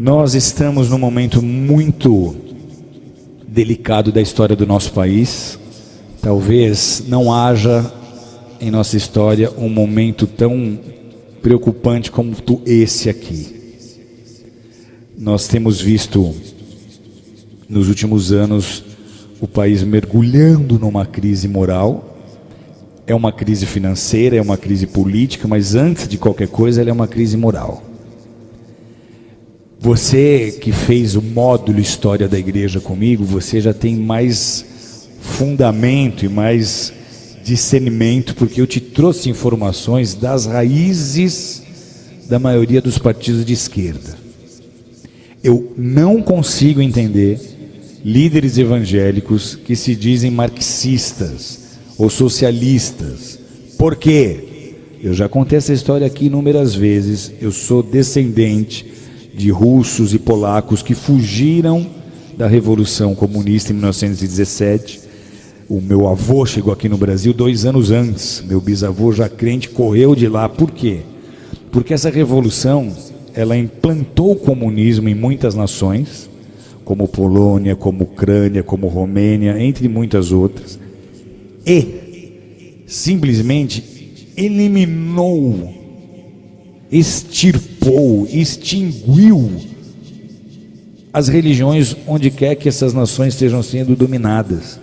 Nós estamos num momento muito delicado da história do nosso país. Talvez não haja em nossa história um momento tão preocupante como esse aqui. Nós temos visto nos últimos anos o país mergulhando numa crise moral. É uma crise financeira, é uma crise política, mas antes de qualquer coisa ela é uma crise moral. Você que fez o módulo História da Igreja comigo, você já tem mais fundamento e mais discernimento, porque eu te trouxe informações das raízes da maioria dos partidos de esquerda. Eu não consigo entender líderes evangélicos que se dizem marxistas ou socialistas. Por quê? Eu já contei essa história aqui inúmeras vezes. Eu sou descendente de russos e polacos que fugiram da Revolução Comunista em 1917. O meu avô chegou aqui no Brasil 2 anos antes. Meu bisavô, já crente, correu de lá. Por quê? Porque essa revolução, ela implantou o comunismo em muitas nações, como Polônia, como Ucrânia, como Romênia, entre muitas outras, e simplesmente eliminou, extirpou, extinguiu as religiões onde quer que essas nações estejam sendo dominadas.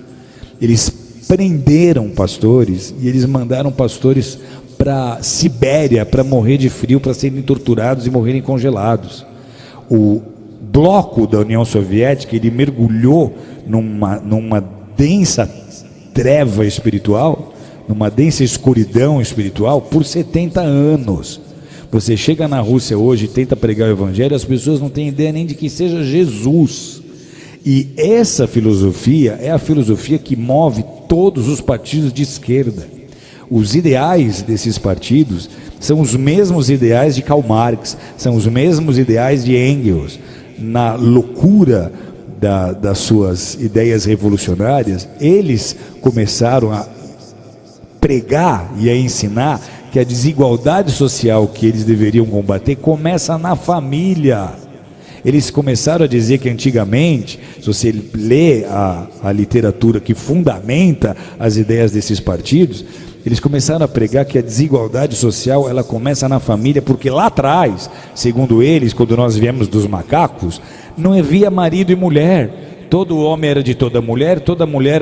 Eles prenderam pastores e eles mandaram pastores para Sibéria para morrer de frio, para serem torturados e morrerem congelados. O bloco da União Soviética, ele mergulhou numa densa treva espiritual, numa densa escuridão espiritual por 70 anos. Você chega na Rússia hoje e tenta pregar o evangelho, as pessoas não têm ideia nem de que seja Jesus. E essa filosofia é a filosofia que move todos os partidos de esquerda. Os ideais desses partidos são os mesmos ideais de Karl Marx, são os mesmos ideais de Engels. Na loucura das suas ideias revolucionárias, eles começaram a pregar e a ensinar que a desigualdade social que eles deveriam combater começa na família. Eles começaram a dizer que antigamente, se você lê a literatura que fundamenta as ideias desses partidos, eles começaram a pregar que a desigualdade social ela começa na família, porque lá atrás, segundo eles, quando nós viemos dos macacos, não havia marido e mulher. Todo homem era de toda mulher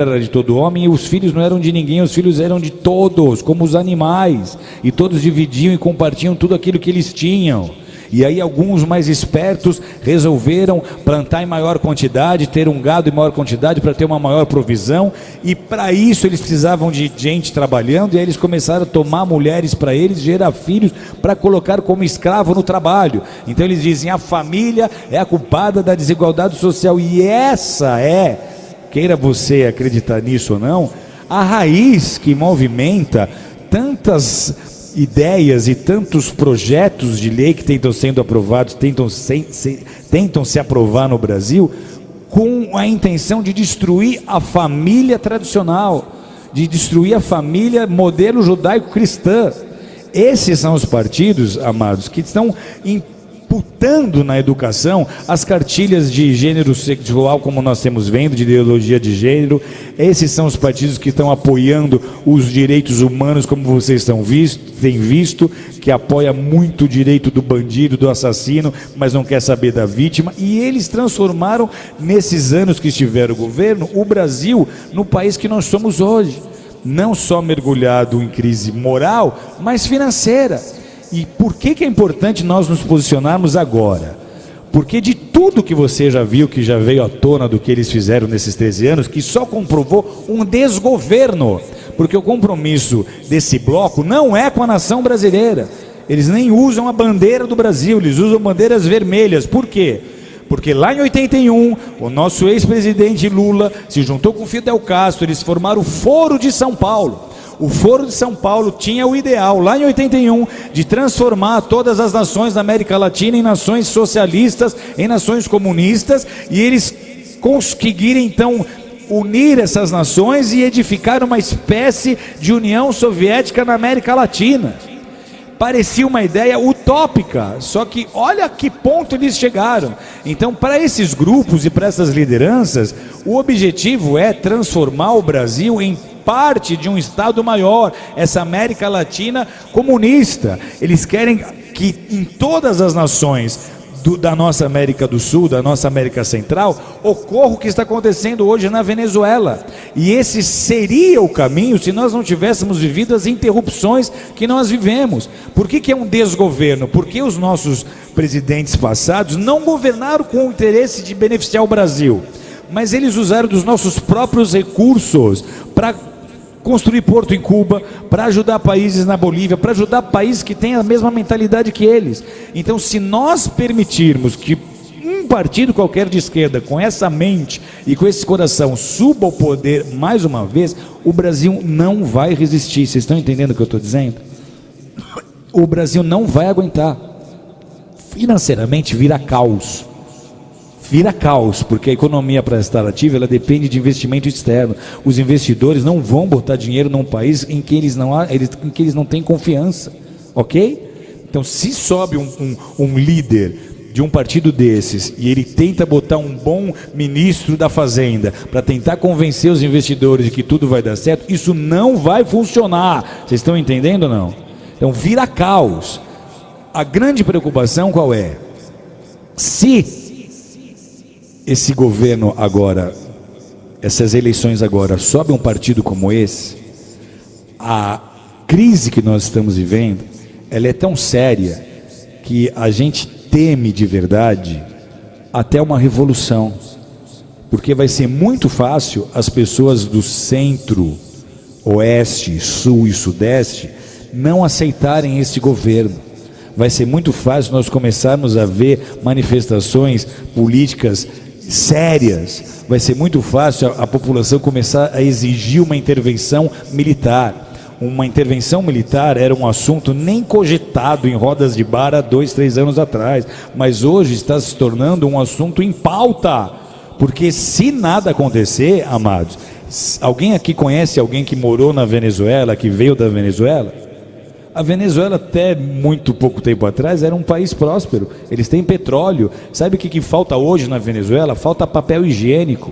era de todo homem, e os filhos não eram de ninguém, os filhos eram de todos, como os animais, e todos dividiam e compartilham tudo aquilo que eles tinham. E aí alguns mais espertos resolveram plantar em maior quantidade, ter um gado em maior quantidade para ter uma maior provisão, e para isso eles precisavam de gente trabalhando, e aí eles começaram a tomar mulheres para eles, gerar filhos para colocar como escravo no trabalho. Então eles dizem, a família é a culpada da desigualdade social, e essa é, queira você acreditar nisso ou não, a raiz que movimenta tantas ideias e tantos projetos de lei que tentam sendo aprovados, tentam se aprovar no Brasil, com a intenção de destruir a família tradicional, de destruir a família modelo judaico-cristã. Esses são os partidos, amados, que estão imputando na educação as cartilhas de gênero sexual, como nós temos vendo, de ideologia de gênero. Esses são os partidos que estão apoiando os direitos humanos, como vocês têm visto, que apoia muito o direito do bandido, do assassino, mas não quer saber da vítima. E eles transformaram, nesses anos que estiveram o governo, o Brasil no país que nós somos hoje, não só mergulhado em crise moral, mas financeira. E por que é importante nós nos posicionarmos agora? Porque de tudo que você já viu, que já veio à tona do que eles fizeram nesses 13 anos, que só comprovou um desgoverno, porque o compromisso desse bloco não é com a nação brasileira. Eles nem usam a bandeira do Brasil, eles usam bandeiras vermelhas. Por quê? Porque lá em 81, o nosso ex-presidente Lula se juntou com Fidel Castro, eles formaram o Foro de São Paulo. O Foro de São Paulo tinha o ideal, lá em 81, de transformar todas as nações da América Latina em nações socialistas, em nações comunistas, e eles conseguiram então unir essas nações e edificar uma espécie de União Soviética na América Latina. parecia uma ideia utópica, só que olha a que ponto eles chegaram. Então, para esses grupos e para essas lideranças, o objetivo é transformar o Brasil em parte de um Estado maior, essa América Latina comunista. Eles querem que em todas as nações da nossa América do Sul, da nossa América Central, ocorra o que está acontecendo hoje na Venezuela. E esse seria o caminho se nós não tivéssemos vivido as interrupções que nós vivemos. Por que é um desgoverno? Porque os nossos presidentes passados não governaram com o interesse de beneficiar o Brasil, mas eles usaram dos nossos próprios recursos para construir porto em Cuba, para ajudar países na Bolívia, para ajudar países que têm a mesma mentalidade que eles. Então, se nós permitirmos que um partido qualquer de esquerda, com essa mente e com esse coração, suba ao poder mais uma vez, o Brasil não vai resistir. Vocês estão entendendo o que eu estou dizendo? O Brasil não vai aguentar. Financeiramente vira caos. Vira caos, porque a economia, para estar ativa, ela depende de investimento externo. Os investidores não vão botar dinheiro num país em que eles não têm confiança, ok? Então, se sobe um líder de um partido desses e ele tenta botar um bom ministro da Fazenda para tentar convencer os investidores de que tudo vai dar certo, isso não vai funcionar. Vocês estão entendendo ou não? Então, vira caos. A grande preocupação qual é? Se esse governo agora, essas eleições agora, sobe um partido como esse, a crise que nós estamos vivendo, ela é tão séria que a gente teme de verdade até uma revolução, porque vai ser muito fácil as pessoas do centro, oeste, sul e sudeste não aceitarem esse governo. Vai ser muito fácil nós começarmos a ver manifestações políticas sérias. Vai ser muito fácil a população começar a exigir uma intervenção militar. Uma intervenção militar era um assunto nem cogitado em rodas de bar há 2, 3 anos atrás, mas hoje está se tornando um assunto em pauta, porque se nada acontecer, amados, alguém aqui conhece alguém que morou na Venezuela, que veio da Venezuela? A Venezuela, até muito pouco tempo atrás, era um país próspero. Eles têm petróleo. Sabe o que falta hoje na Venezuela? Falta papel higiênico.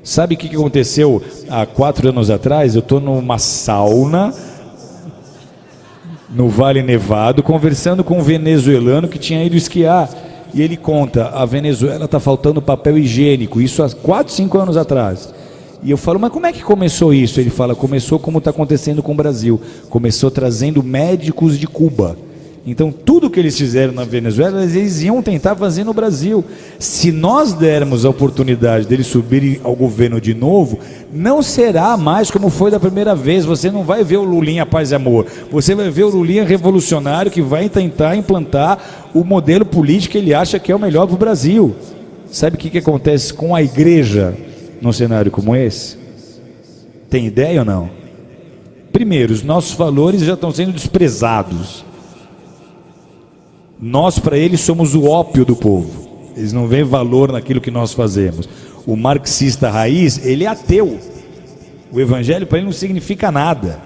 Sabe o que aconteceu há 4 anos atrás? Eu estou numa sauna no Vale Nevado, conversando com um venezuelano que tinha ido esquiar. E ele conta, a Venezuela está faltando papel higiênico. Isso há 4, 5 anos atrás. E eu falo, mas como é que começou isso? Ele fala, começou como está acontecendo com o Brasil. Começou trazendo médicos de Cuba. Então, tudo que eles fizeram na Venezuela, eles iam tentar fazer no Brasil. Se nós dermos a oportunidade deles subirem ao governo de novo, não será mais como foi da primeira vez. Você não vai ver o Lulinha paz e amor. Você vai ver o Lulinha revolucionário que vai tentar implantar o modelo político que ele acha que é o melhor para o Brasil. Sabe o que acontece com a igreja num cenário como esse? Tem ideia ou não? Primeiro, os nossos valores já estão sendo desprezados. Nós, para eles, somos o ópio do povo. Eles não veem valor naquilo que nós fazemos. O marxista raiz, ele é ateu. O evangelho para ele não significa nada.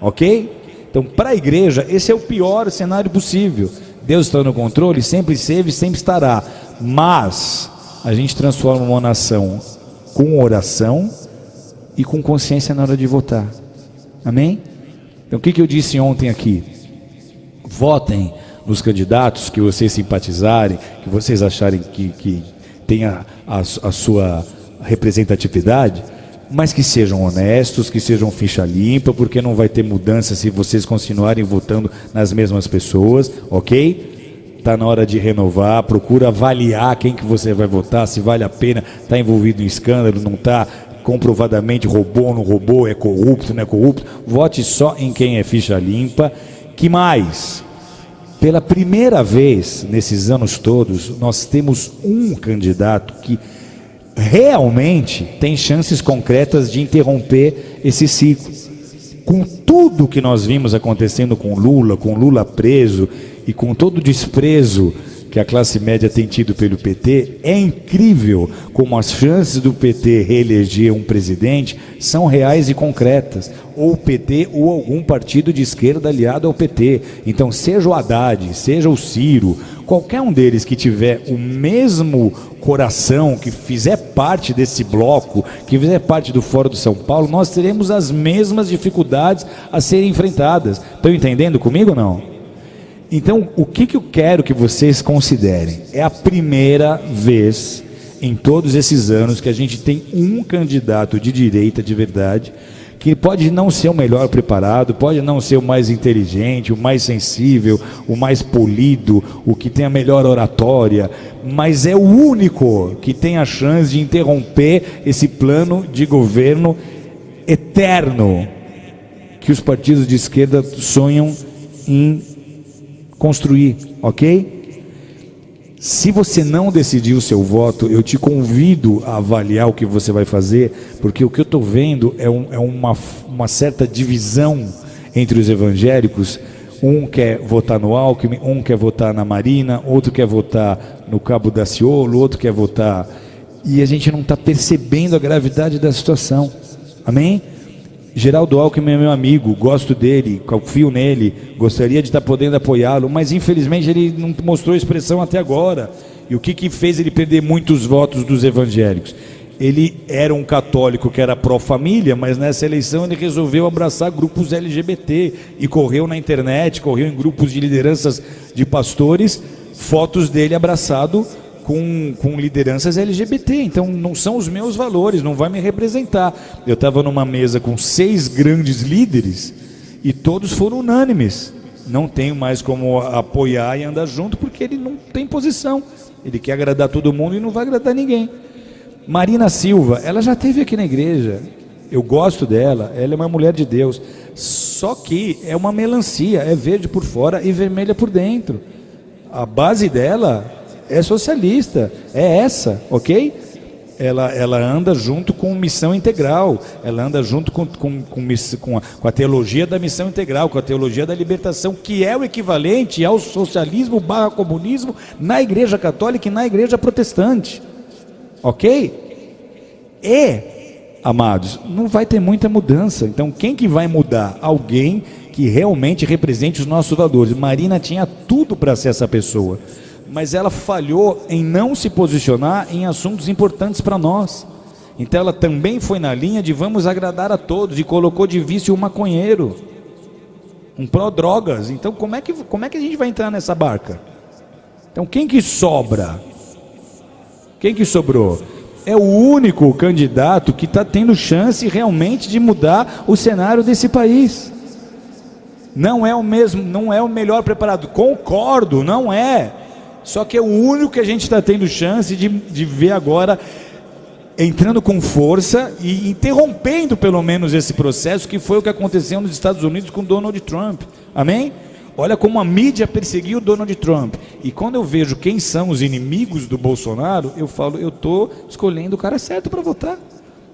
Ok? Então, para a igreja, esse é o pior cenário possível. Deus está no controle, sempre esteve, sempre estará. Mas a gente transforma uma nação com oração e com consciência na hora de votar. Amém? Então, o que eu disse ontem aqui? Votem nos candidatos que vocês simpatizarem, que vocês acharem que tenha a sua representatividade, mas que sejam honestos, que sejam ficha limpa, porque não vai ter mudança se vocês continuarem votando nas mesmas pessoas, ok? Está na hora de renovar, procura avaliar quem que você vai votar, se vale a pena, está envolvido em escândalo, não está, comprovadamente roubou, não roubou, é corrupto, não é corrupto. Vote só em quem é ficha limpa. Que mais? Pela primeira vez nesses anos todos, nós temos um candidato que realmente tem chances concretas de interromper esse ciclo. Com tudo que nós vimos acontecendo com Lula preso e com todo o desprezo que a classe média tem tido pelo PT, é incrível como as chances do PT reeleger um presidente são reais e concretas, ou o PT ou algum partido de esquerda aliado ao PT. Então, seja o Haddad, seja o Ciro, qualquer um deles que tiver o mesmo coração, que fizer parte desse bloco, que fizer parte do Fórum de São Paulo, nós teremos as mesmas dificuldades a serem enfrentadas. Estão entendendo comigo ou não? Então, o que eu quero que vocês considerem? É a primeira vez em todos esses anos que a gente tem um candidato de direita de verdade, que pode não ser o melhor preparado, pode não ser o mais inteligente, o mais sensível, o mais polido, o que tem a melhor oratória, mas é o único que tem a chance de interromper esse plano de governo eterno que os partidos de esquerda sonham em construir, ok? Se você não decidir o seu voto, eu te convido a avaliar o que você vai fazer, porque o que eu estou vendo é uma certa divisão entre os evangélicos. Um quer votar no Alckmin, um quer votar na Marina, outro quer votar no Cabo Daciolo, outro quer votar... E a gente não está percebendo a gravidade da situação, amém? Geraldo Alckmin é meu amigo, gosto dele, confio nele, gostaria de estar podendo apoiá-lo, mas infelizmente ele não mostrou expressão até agora. E o que fez ele perder muitos votos dos evangélicos? Ele era um católico que era pró-família, mas nessa eleição ele resolveu abraçar grupos LGBT e correu na internet, correu em grupos de lideranças de pastores, fotos dele abraçado com lideranças LGBT. Então não são os meus valores, não vai me representar. Eu estava numa mesa com 6 grandes líderes e todos foram unânimes. Não tenho mais como apoiar e andar junto, porque ele não tem posição. Ele quer agradar todo mundo e não vai agradar ninguém. Marina Silva, ela já esteve aqui na igreja, eu gosto dela, ela é uma mulher de Deus, só que é uma melancia, é verde por fora e vermelha por dentro. A base dela é socialista, é essa, ok? Ela anda junto com missão integral, ela anda junto com a teologia da missão integral, com a teologia da libertação, que é o equivalente ao socialismo / comunismo na igreja católica e na igreja protestante, ok? E, amados, não vai ter muita mudança. Então quem que vai mudar? Alguém que realmente represente os nossos valores. Marina tinha tudo para ser essa pessoa, mas ela falhou em não se posicionar em assuntos importantes para nós. Então ela também foi na linha de vamos agradar a todos e colocou de vício um maconheiro, um pró-drogas. Então como é que a gente vai entrar nessa barca? Então quem que sobra? Quem que sobrou? É o único candidato que está tendo chance realmente de mudar o cenário desse país. Não é o mesmo, não é o melhor preparado, concordo, não é. Só que é o único que a gente está tendo chance de ver agora entrando com força e interrompendo pelo menos esse processo, que foi o que aconteceu nos Estados Unidos com Donald Trump, amém? Olha como a mídia perseguiu Donald Trump. E quando eu vejo quem são os inimigos do Bolsonaro, eu falo, eu estou escolhendo o cara certo para votar,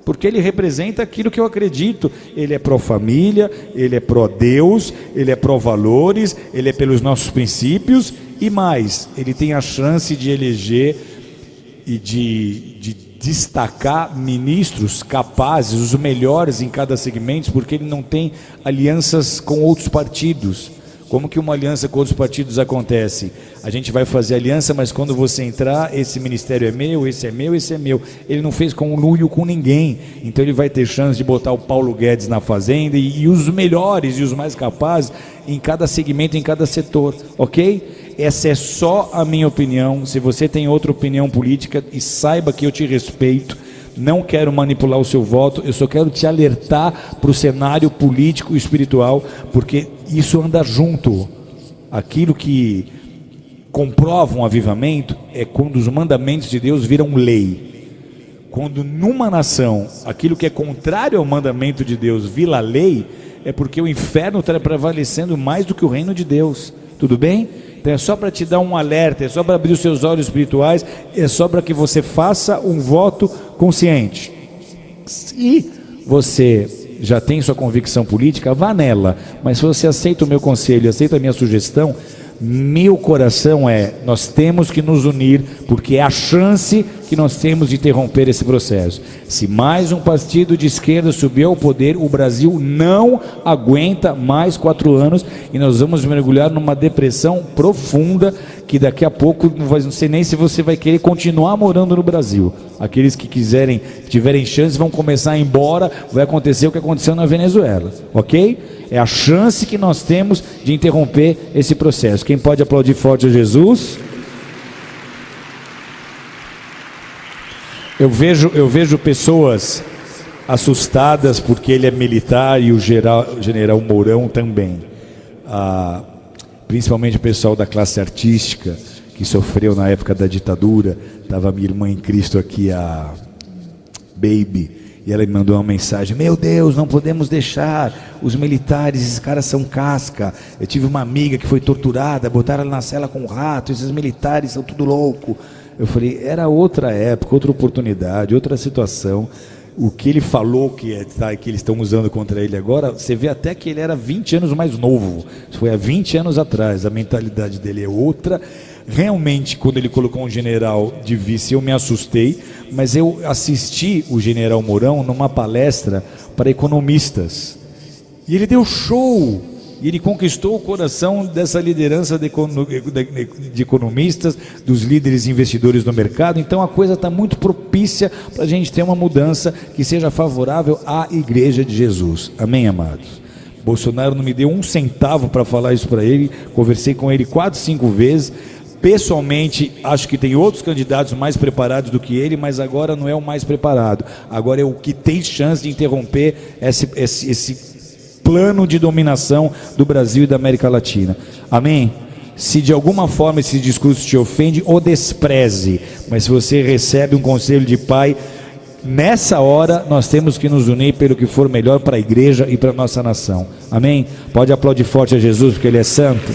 porque ele representa aquilo que eu acredito. Ele é pró-família, ele é pró-Deus, ele é pró-valores, ele é pelos nossos princípios. E mais, ele tem a chance de eleger e de destacar ministros capazes, os melhores em cada segmento, porque ele não tem alianças com outros partidos. Como que uma aliança com outros partidos acontece? A gente vai fazer aliança, mas quando você entrar, esse ministério é meu, esse é meu, esse é meu. Ele não fez conluio com ninguém, então ele vai ter chance de botar o Paulo Guedes na fazenda e os melhores e os mais capazes em cada segmento, em cada setor, ok? Essa é só a minha opinião. Se você tem outra opinião política, e saiba que eu te respeito, não quero manipular o seu voto, eu só quero te alertar para o cenário político e espiritual, porque isso anda junto. Aquilo que comprova um avivamento é quando os mandamentos de Deus viram lei. Quando numa nação aquilo que é contrário ao mandamento de Deus vira lei, é porque o inferno está prevalecendo mais do que o reino de Deus. Tudo bem? Então é só para te dar um alerta, é só para abrir os seus olhos espirituais, é só para que você faça um voto consciente. Se você já tem sua convicção política, vá nela, mas se você aceita o meu conselho, aceita a minha sugestão, Meu coração nós temos que nos unir, porque é a chance que nós temos de interromper esse processo. Se mais um partido de esquerda subir ao poder, o Brasil não aguenta mais 4 anos e nós vamos mergulhar numa depressão profunda, que daqui a pouco não sei nem se você vai querer continuar morando no Brasil. Aqueles que tiverem chance, vão começar a ir embora. Vai acontecer o que aconteceu na Venezuela, ok? É a chance que nós temos de interromper esse processo. Quem pode aplaudir forte a Jesus? Eu vejo pessoas assustadas porque ele é militar e o general Mourão também. Principalmente o pessoal da classe artística que sofreu na época da ditadura. Estava minha irmã em Cristo aqui, a Baby, e ela me mandou uma mensagem: meu Deus, não podemos deixar os militares, esses caras são casca. Eu tive uma amiga que foi torturada, botaram ela na cela com um rato, esses militares são tudo louco. Eu falei, era outra época, outra oportunidade, outra situação. O que ele falou que eles estão usando contra ele agora, você vê até que ele era 20 anos mais novo. Isso foi há 20 anos atrás, a mentalidade dele é outra. Realmente, quando ele colocou um general de vice, eu me assustei, mas eu assisti o general Mourão numa palestra para economistas. E ele deu show! E ele conquistou o coração dessa liderança de economistas, dos líderes investidores do mercado. Então a coisa está muito propícia para a gente ter uma mudança que seja favorável à Igreja de Jesus. Amém, amados? Bolsonaro não me deu um centavo para falar isso para ele. Conversei com ele 4, 5 vezes. Pessoalmente, acho que tem outros candidatos mais preparados do que ele, mas agora não é o mais preparado. Agora é o que tem chance de interromper esse plano de dominação do Brasil e da América Latina. Amém? Se de alguma forma esse discurso te ofende, o despreze. Mas se você recebe um conselho de pai, nessa hora nós temos que nos unir pelo que for melhor para a igreja e para a nossa nação. Amém? Pode aplaudir forte a Jesus, porque Ele é santo.